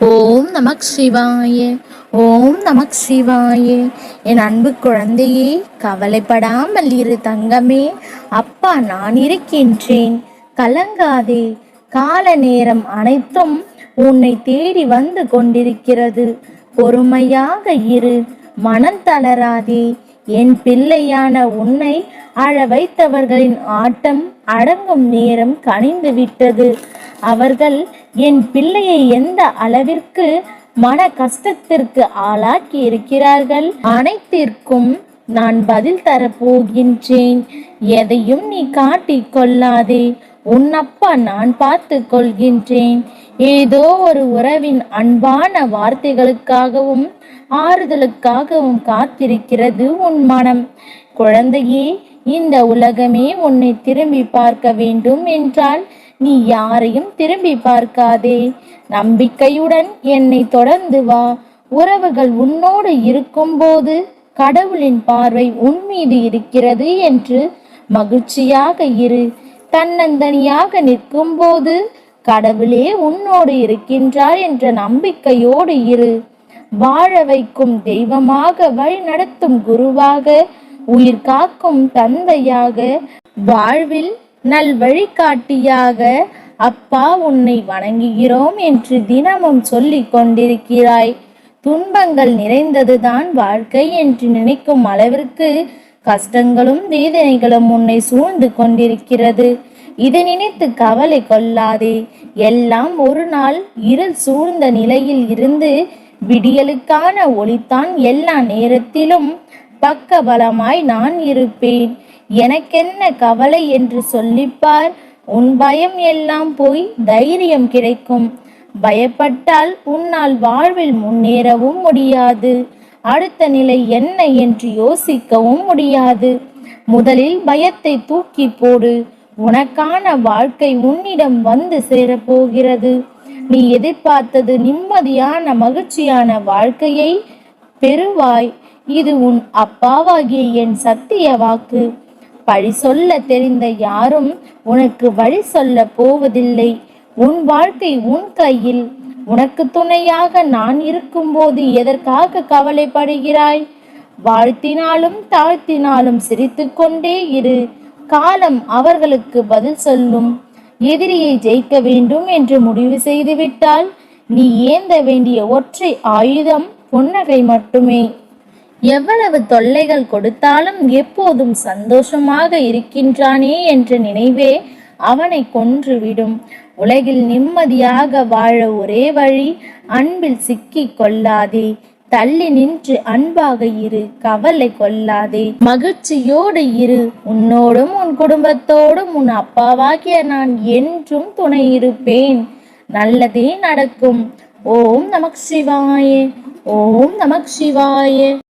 ஓம் நமக் சிவாய. ஓம் நமக் சிவாய. என் அன்பு குழந்தையே, கவலைப்படாமல் இரு தங்கமே. அப்பா நான் இருக்கின்றேன், கலங்காதே. கால நேரம் அனைத்தும் உன்னை தேடி வந்து கொண்டிருக்கிறது. பொறுமையாக இரு, மனம் தளராதே. என் பிள்ளையான உன்னை அழ வைத்தவர்களின் ஆட்டம் அடங்கும் நேரம் கனிந்து விட்டது. அவர்கள் என் பிள்ளையை எந்த அளவிற்கு மன கஷ்டத்திற்கு ஆளாக்கி இருக்கிறார்கள், அனைத்திற்கும் நான் பதில் தரப்போகின்றேன். எதையும் நீ காட்டிக் கொள்ளாதே. உன் அப்பா நான் பார்த்து கொள்கின்றேன். ஏதோ ஒரு உறவின் அன்பான வார்த்தைகளுக்காகவும் ஆறுதலுக்காகவும் காத்திருக்கிறது உன் மனம். குழந்தையே, இந்த உலகமே உன்னை திரும்பி பார்க்க வேண்டும் என்றால் நீ யாரையும் திரும்பி பார்க்காதே. நம்பிக்கையுடன் என்னை தொடர்ந்து வா. உறவுகள் உன்னோடு இருக்கும்போது கடவுளின் பார்வை உன் மீது இருக்கிறது என்று மகிழ்ச்சியாக இரு. தன்னந்தனியாக நிற்கும் போது கடவுளே உன்னோடு இருக்கின்றார் என்ற நம்பிக்கையோடு இரு. வாழ வைக்கும் தெய்வமாக, வழி நடத்தும் குருவாக, உயிர் காக்கும் தந்தையாக, வாழ்வில் நல் வழிகாட்டியாக அப்பா உன்னை வணங்குகிறோம் என்று தினமும் சொல்லிக் கொண்டிருக்கிறாய். துன்பங்கள் நிறைந்ததுதான் வாழ்க்கை என்று நினைக்கும் அளவிற்கு கஷ்டங்களும் வேதனைகளும் உன்னை சூழ்ந்து கொண்டிருக்கிறது. இதை நினைத்து கவலை கொள்ளாதே. எல்லாம் ஒரு நாள் இருள் சூழ்ந்த நிலையில் இருந்து விடியலுக்கான ஒளித்தான். எல்லா நேரத்திலும் பக்க பலமாய் நான் இருப்பேன். எனக்கென்ன கவலை என்று சொல்லிப்பார். உன் பயம் எல்லாம் போய் தைரியம் கிடைக்கும். பயப்பட்டால் உன்னால் வாழ்வில் முன்னேறவும் முடியாது. அடுத்த நிலை என்ன என்று யோசிக்கவும் முடியாது. முதலில் பயத்தை தூக்கி போடு. உனக்கான வாழ்க்கை உன்னிடம் வந்து சேரப்போகிறது. நீ எதிர்பார்த்தது நிம்மதியான மகிழ்ச்சியான வாழ்க்கையை பெறுவாய். இது உன் அப்பாவாகிய என் சத்திய வாக்கு. பழி சொல்ல தெரிந்த யாரும் உனக்கு வழி சொல்ல போவதில்லை. உன் வாழ்க்கை உன் கையில். உனக்கு துணையாக நான் இருக்கும்போது எதற்காக கவலைப்படுகிறாய்? வாழ்த்தினாலும் தாழ்த்தினாலும் சிரித்து கொண்டே இரு. காலம் அவர்களுக்கு பதில் சொல்லும். எதிரியை ஜெயிக்க வேண்டும் என்று முடிவு செய்துவிட்டால் நீ ஏந்த வேண்டிய ஒற்றை ஆயுதம் புன்னகை மட்டுமே. எவ்வளவு தொல்லைகள் கொடுத்தாலும் எப்போதும் சந்தோஷமாக இருக்கின்றானே என்ற நினைவே அவனை கொன்றுவிடும். உலகில் நிம்மதியாக வாழ ஒரே வழி அன்பில் சிக்கிக் கொள்ளாதே. தள்ளி நின்று அன்பாக இரு. கவலை கொள்ளாதே. மகிழ்ச்சியோடு இரு. உன்னோடும் உன் குடும்பத்தோடும் உன் அப்பாவாகிய நான் என்றும் துணை இருப்பேன். நல்லதே நடக்கும். ஓம் நமக் சிவாய. ஓம் நமக் சிவாய.